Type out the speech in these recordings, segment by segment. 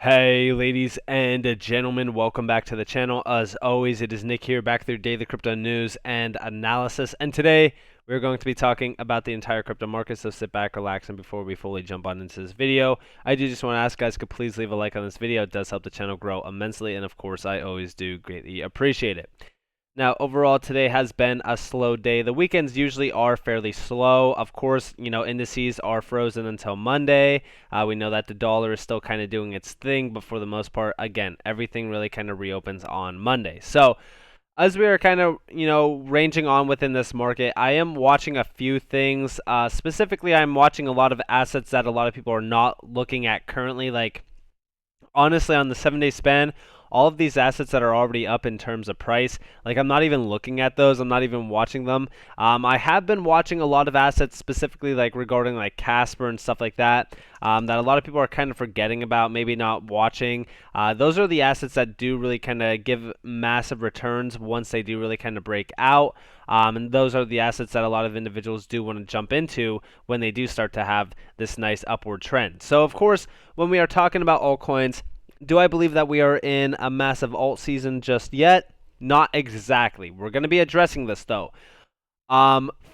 Hey ladies and gentlemen, welcome back to the channel. As always, it is Nick here, back with your daily crypto news and analysis. And today, we're going to be talking about the entire crypto market, so sit back, relax, and before we fully jump on into this video, I do just want to ask guys to please leave a like on this video. It does help the channel grow immensely, and of course, I always do greatly appreciate it. Now, overall, today has been a slow day. The weekends usually are fairly slow. Of course, indices are frozen until Monday. We know that the dollar is still kind of doing its thing, but for the most part, again, everything really kind of reopens on Monday. So, as we are kind of, ranging on within this market, I am watching a few things. Specifically, I'm watching a lot of assets that a lot of people are not looking at currently. Like, honestly, on the 7-day span, all of these assets that are already up in terms of price, like I'm not even looking at those. I'm not even watching them. I have been watching a lot of assets specifically like regarding like Casper and stuff like that, that a lot of people are kind of forgetting about, maybe not watching. Those are the assets that do really kind of give massive returns once they do really kind of break out. And those are the assets that a lot of individuals do want to jump into when they do start to have this nice upward trend. So of course, when we are talking about altcoins, do I believe that we are in a massive alt season just yet? Not exactly. We're going to be addressing this though.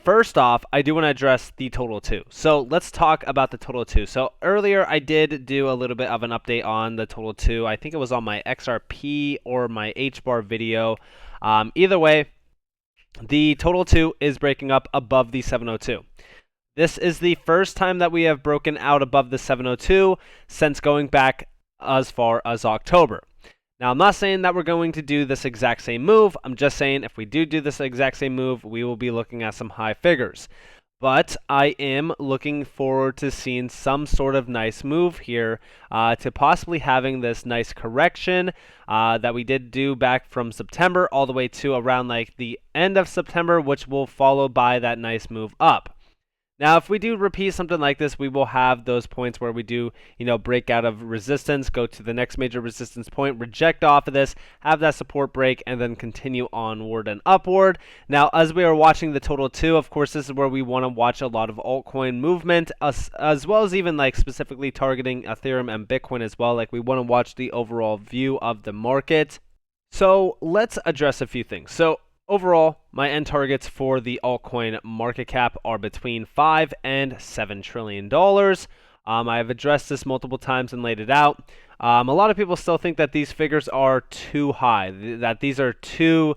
First off, I do want to address the total 2. So let's talk about the total 2. So earlier I did do a little bit of an update on the total 2. I think it was on my XRP or my Hbar video. Either way, the total 2 is breaking up above the 702. This is the first time that we have broken out above the 702 since going back as far as October. Now, I'm not saying that we're going to do this exact same move. I'm just saying if we do this exact same move, we will be looking at some high figures. But I am looking forward to seeing some sort of nice move here, to possibly having this nice correction that we did do back from September all the way to around like the end of September, which will follow by that nice move up. Now, if we do repeat something like this, we will have those points where we do, break out of resistance, go to the next major resistance point, reject off of this, have that support break, and then continue onward and upward. Now, as we are watching the total 2, of course, this is where we want to watch a lot of altcoin movement, as well as even like specifically targeting Ethereum and Bitcoin as well. Like we want to watch the overall view of the market. So let's address a few things. So overall, my end targets for the altcoin market cap are between $5 and $7 trillion. I have addressed this multiple times and laid it out. A lot of people still think that these figures are too high, that these are too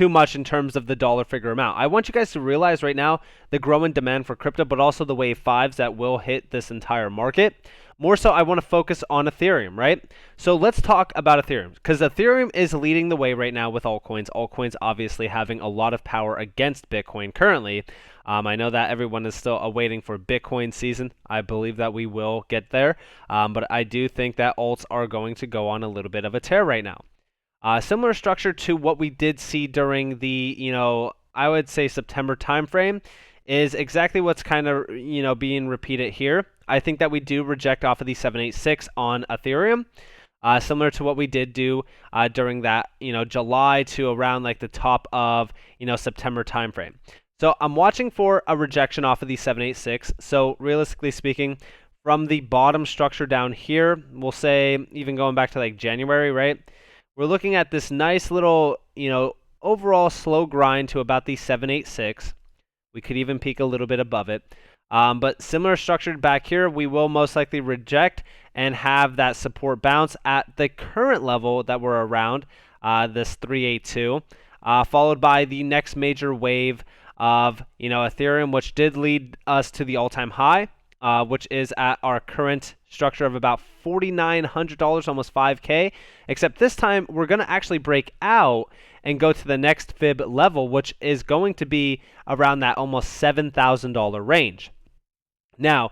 much in terms of the dollar figure amount. I want you guys to realize right now the growing demand for crypto, but also the wave 5s that will hit this entire market. More so, I want to focus on Ethereum, right? So let's talk about Ethereum, because Ethereum is leading the way right now with altcoins. Altcoins obviously having a lot of power against Bitcoin currently. I know that everyone is still awaiting for Bitcoin season. I believe that we will get there, but I do think that alts are going to go on a little bit of a tear right now. Similar structure to what we did see during the, I would say September timeframe is exactly what's kind of, being repeated here. I think that we do reject off of the 786 on Ethereum, similar to what we did do during that, July to around like the top of, September timeframe. So I'm watching for a rejection off of the 786. So realistically speaking, from the bottom structure down here, we'll say even going back to like January, right? We're looking at this nice little, overall slow grind to about the 786. We could even peak a little bit above it. But similar structured back here, we will most likely reject and have that support bounce at the current level that we're around, this 382, followed by the next major wave of, Ethereum, which did lead us to the all-time high, which is at our current structure of about $4,900, almost 5K, except this time we're going to actually break out and go to the next fib level, which is going to be around that almost $7,000 range. Now,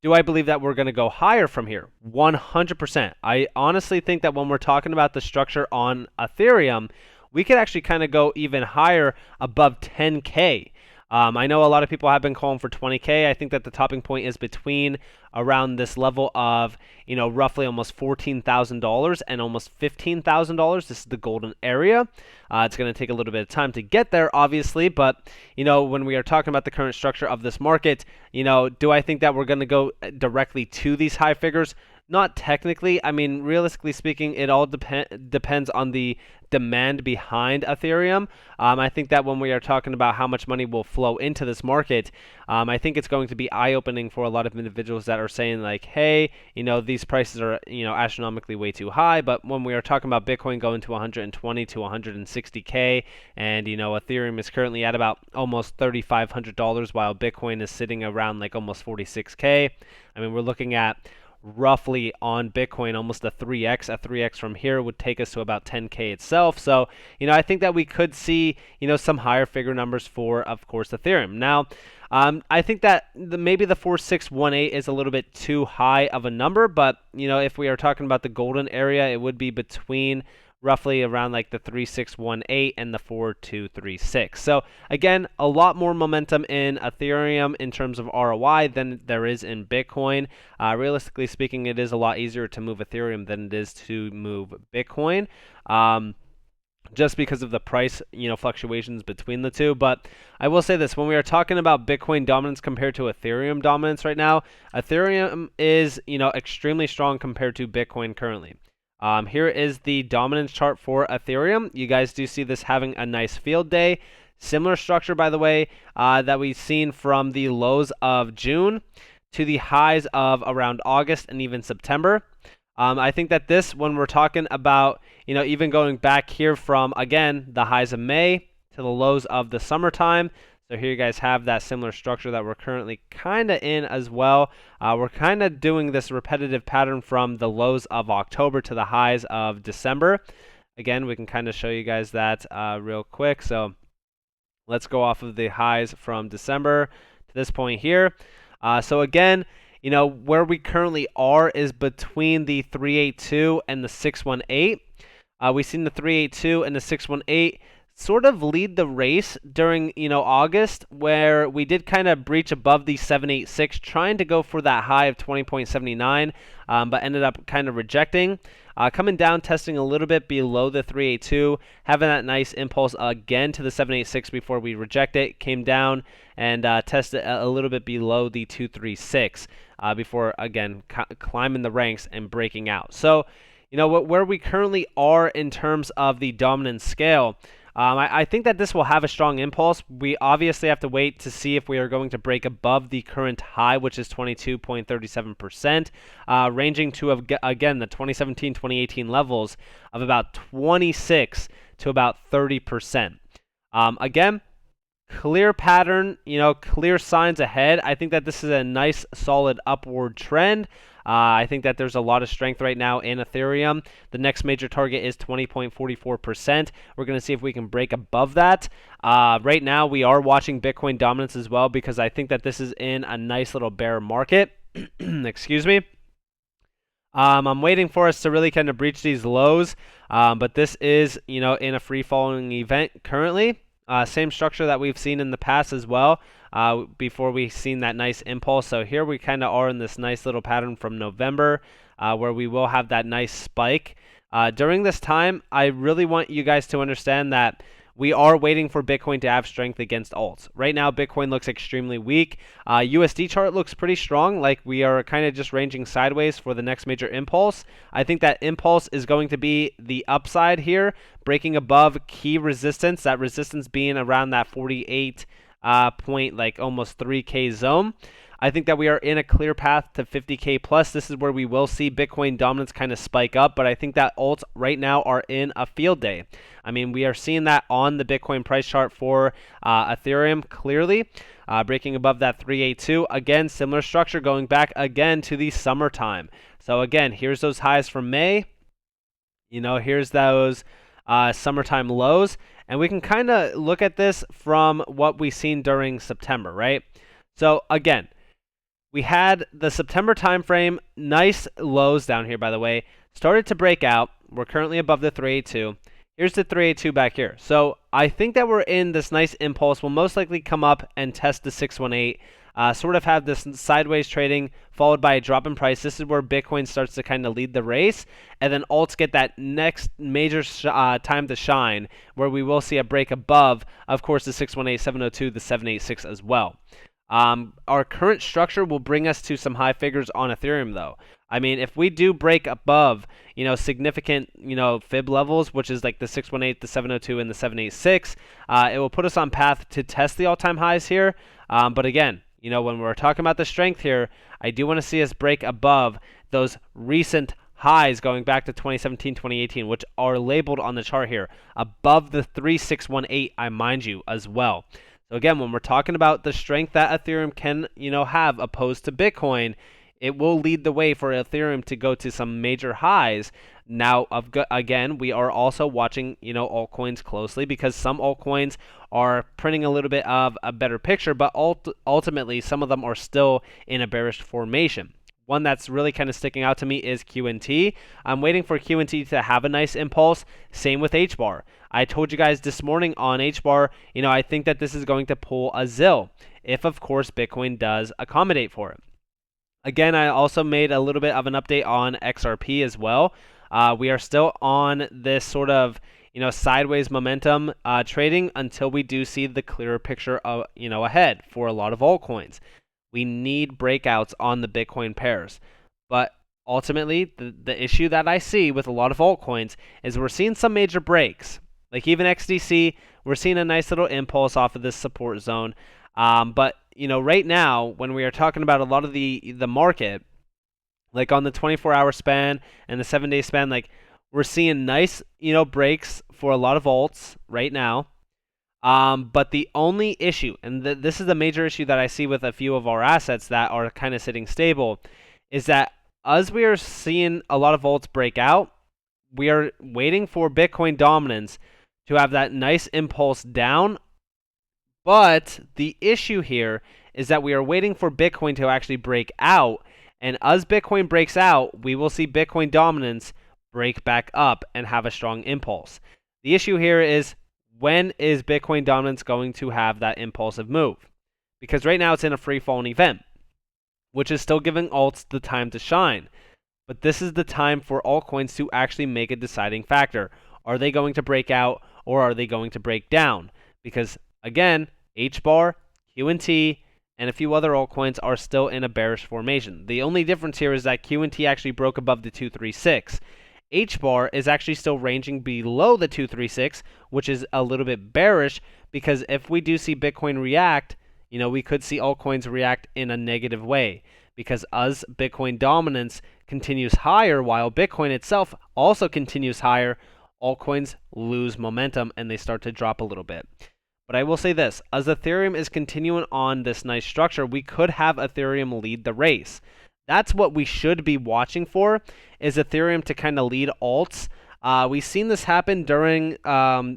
do I believe that we're going to go higher from here? 100%. I honestly think that when we're talking about the structure on Ethereum, we could actually kind of go even higher above 10K. I know a lot of people have been calling for 20K. I think that the topping point is between around this level of, roughly almost $14,000 and almost $15,000. This is the golden area. It's going to take a little bit of time to get there, obviously, but, when we are talking about the current structure of this market, do I think that we're going to go directly to these high figures? Not technically. I mean, realistically speaking, it all depends on the demand behind Ethereum. I think that when we are talking about how much money will flow into this market, I think it's going to be eye-opening for a lot of individuals that are saying like, hey, these prices are, astronomically way too high. But when we are talking about Bitcoin going to 120 to 160K, and, Ethereum is currently at about almost $3,500, while Bitcoin is sitting around like almost 46K. I mean, we're looking at roughly on Bitcoin almost a 3x. A 3x from here would take us to about 10K itself. So, I think that we could see, some higher figure numbers for, of course, Ethereum. Now, I think that maybe the 4618 is a little bit too high of a number, but, if we are talking about the golden area, it would be between roughly around like the 3618 and the 4236. So again, a lot more momentum in Ethereum in terms of ROI than there is in Bitcoin. Realistically speaking, it is a lot easier to move Ethereum than it is to move Bitcoin. Just because of the price, fluctuations between the two. But I will say this, when we are talking about Bitcoin dominance compared to Ethereum dominance right now, Ethereum is, extremely strong compared to Bitcoin currently. Here is the dominance chart for Ethereum. You guys do see this having a nice field day. Similar structure, by the way, that we've seen from the lows of June to the highs of around August and even September. I think that this, when we're talking about, even going back here from, again, the highs of May to the lows of the summertime. So here you guys have that similar structure that we're currently kind of in as well. We're kind of doing this repetitive pattern from the lows of October to the highs of December. Again, we can kind of show you guys that real quick. So let's go off of the highs from December to this point here. So again, where we currently are is between the 382 and the 618. We've seen the 382 and the 618 sort of lead the race during, August, where we did kind of breach above the 786, trying to go for that high of 20.79, but ended up kind of rejecting. Coming down, testing a little bit below the 382, having that nice impulse again to the 786 before we reject it, came down and tested a little bit below the 236 before, again, climbing the ranks and breaking out. So, where we currently are in terms of the dominance scale, I think that this will have a strong impulse. We obviously have to wait to see if we are going to break above the current high, which is 22.37%, ranging to, again, the 2017-2018 levels of about 26 to about 30%. Again, clear pattern, clear signs ahead. I think that this is a nice, solid upward trend. I think that there's a lot of strength right now in Ethereum. The next major target is 20.44%. We're going to see if we can break above that. Right now, we are watching Bitcoin dominance as well because I think that this is in a nice little bear market. Excuse me. I'm waiting for us to really kind of breach these lows, but this is, in a free-falling event currently. Same structure that we've seen in the past as well, before we've seen that nice impulse. So here we kind of are in this nice little pattern from November, where we will have that nice spike. During this time, I really want you guys to understand that we are waiting for Bitcoin to have strength against alts. Right now, Bitcoin looks extremely weak. USD chart looks pretty strong, like we are kind of just ranging sideways for the next major impulse. I think that impulse is going to be the upside here, breaking above key resistance, that resistance being around that 48 point, like almost 3K zone. I think that we are in a clear path to 50K plus. This is where we will see Bitcoin dominance kind of spike up, but I think that alts right now are in a field day. I mean, we are seeing that on the Bitcoin price chart for Ethereum clearly, breaking above that 382. Again, similar structure going back again to the summertime. So again, here's those highs from May. Here's those summertime lows, and we can kind of look at this from what we've seen during September, right? So again, we had the September timeframe, nice lows down here, by the way, started to break out. We're currently above the 382. Here's the 382 back here. So I think that we're in this nice impulse. We'll most likely come up and test the 618, sort of have this sideways trading followed by a drop in price. This is where Bitcoin starts to kind of lead the race, and then alts get that next major time to shine, where we will see a break above, of course, the 618, 702, the 786 as well. Our current structure will bring us to some high figures on Ethereum, though. I mean, if we do break above, significant, fib levels, which is like the 618, the 702, and the 786, it will put us on path to test the all-time highs here. But again, when we're talking about the strength here, I do want to see us break above those recent highs going back to 2017, 2018, which are labeled on the chart here, above the 3618, I mind you, as well. So again, when we're talking about the strength that Ethereum can, have opposed to Bitcoin, it will lead the way for Ethereum to go to some major highs. Now, again, we are also watching, altcoins closely, because some altcoins are printing a little bit of a better picture, but ultimately some of them are still in a bearish formation. One that's really kind of sticking out to me is QNT. I'm waiting for QNT to have a nice impulse. Same with Hbar. I told you guys this morning on Hbar, I think that this is going to pull a ZIL, if of course Bitcoin does accommodate for it. Again, I also made a little bit of an update on XRP as well. We are still on this sort of, sideways momentum trading until we do see the clearer picture of, ahead for a lot of altcoins. We need breakouts on the Bitcoin pairs. But ultimately, the issue that I see with a lot of altcoins is we're seeing some major breaks. Like even XDC, we're seeing a nice little impulse off of this support zone. But right now, when we are talking about a lot of the market, like on the 24-hour span and the 7-day span, like we're seeing nice, breaks for a lot of alts right now. But the only issue, and this is the major issue that I see with a few of our assets that are kind of sitting stable, is that as we are seeing a lot of alts break out, we are waiting for Bitcoin dominance to have that nice impulse down. But the issue here is that we are waiting for Bitcoin to actually break out. And as Bitcoin breaks out, we will see Bitcoin dominance break back up and have a strong impulse. The issue here is, when is Bitcoin dominance going to have that impulsive move? Because right now it's in a free-falling event, which is still giving alts the time to shine. But this is the time for altcoins to actually make a deciding factor. Are they going to break out, or are they going to break down? Because again, Hbar, QNT, and a few other altcoins are still in a bearish formation. The only difference here is that QNT actually broke above the 236. Hbar is actually still ranging below the 236, which is a little bit bearish, because if we do see Bitcoin react, we could see altcoins react in a negative way, because as Bitcoin dominance continues higher while Bitcoin itself also continues higher, altcoins lose momentum and they start to drop a little bit. But I will say this, as Ethereum is continuing on this nice structure, we could have Ethereum lead the race. That's what we should be watching for, is Ethereum to kind of lead alts. We've seen this happen during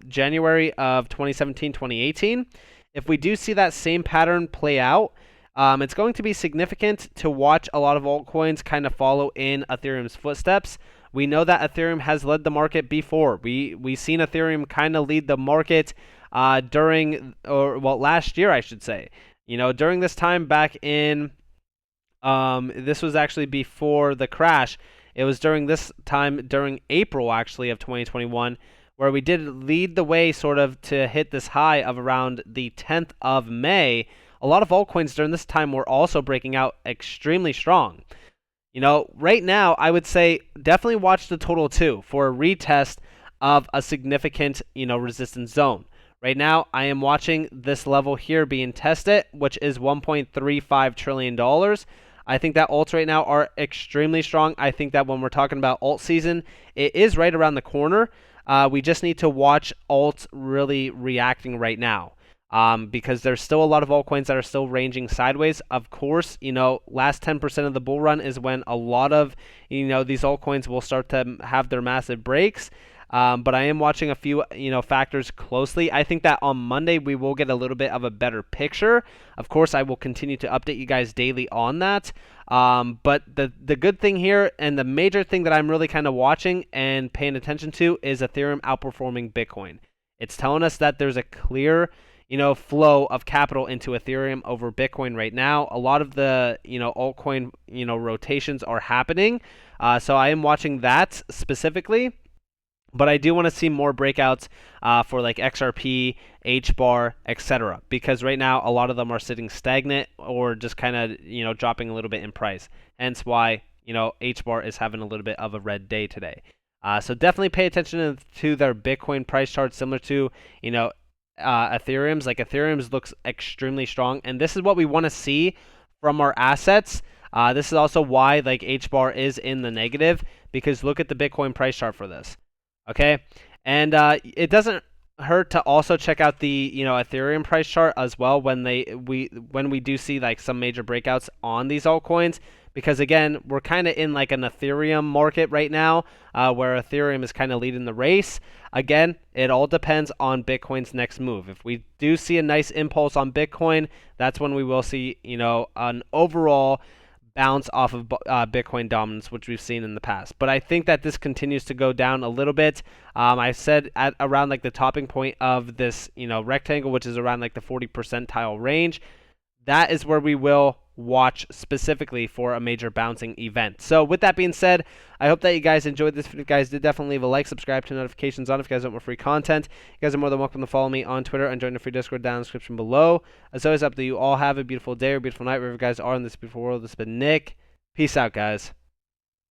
January of 2017, 2018. If we do see that same pattern play out, it's going to be significant to watch a lot of altcoins kind of follow in Ethereum's footsteps. We know that Ethereum has led the market before. We've seen Ethereum kind of lead the market last year, I should say. During this time back in, this was actually before the crash. It was during this time, during April actually of 2021, where we did lead the way sort of to hit this high of around the 10th of May. A lot of altcoins during this time were also breaking out extremely strong. Right now, I would say definitely watch the total 2 for a retest of a significant, resistance zone. Right now, I am watching this level here being tested, which is $1.35 trillion. I think that alts right now are extremely strong. I think that when we're talking about alt season, it is right around the corner. We just need to watch alts really reacting right now. Because there's still a lot of altcoins that are still ranging sideways. Of course, last 10% of the bull run is when a lot of, these altcoins will start to have their massive breaks. But I am watching a few, factors closely. I think that on Monday we will get a little bit of a better picture. Of course, I will continue to update you guys daily on that. But the good thing here, and the major thing that I'm really kind of watching and paying attention to, is Ethereum outperforming Bitcoin. It's telling us that there's a clear, flow of capital into Ethereum over Bitcoin right now. A lot of the, altcoin, rotations are happening. So I am watching that specifically. But I do want to see more breakouts for like XRP, Hbar, etc. Because right now a lot of them are sitting stagnant or just kind of dropping a little bit in price. Hence why Hbar is having a little bit of a red day today. So definitely pay attention to their Bitcoin price chart, similar to Ethereum's. Like Ethereum's looks extremely strong, and this is what we want to see from our assets. This is also why like Hbar is in the negative, because look at the Bitcoin price chart for this. Okay, and it doesn't hurt to also check out the Ethereum price chart as well when we do see like some major breakouts on these altcoins, because again, we're kind of in like an Ethereum market right now, where Ethereum is kind of leading the race. Again, it all depends on Bitcoin's next move. If we do see a nice impulse on Bitcoin, that's when we will see an overall bounce off of Bitcoin dominance, which we've seen in the past. But I think that this continues to go down a little bit. I said at around like the topping point of this rectangle, which is around like the 40 percentile range. That is where we will watch specifically for a major bouncing event. So with that being said, I hope that you guys enjoyed this. If you guys did, definitely leave a like, subscribe, to notifications on if you guys want more free content. You guys are more than welcome to follow me on Twitter and join the free Discord down in the description below. As always, up to you all. Have a beautiful day or beautiful night wherever you guys are in this beautiful world. This has been Nick. Peace out, guys.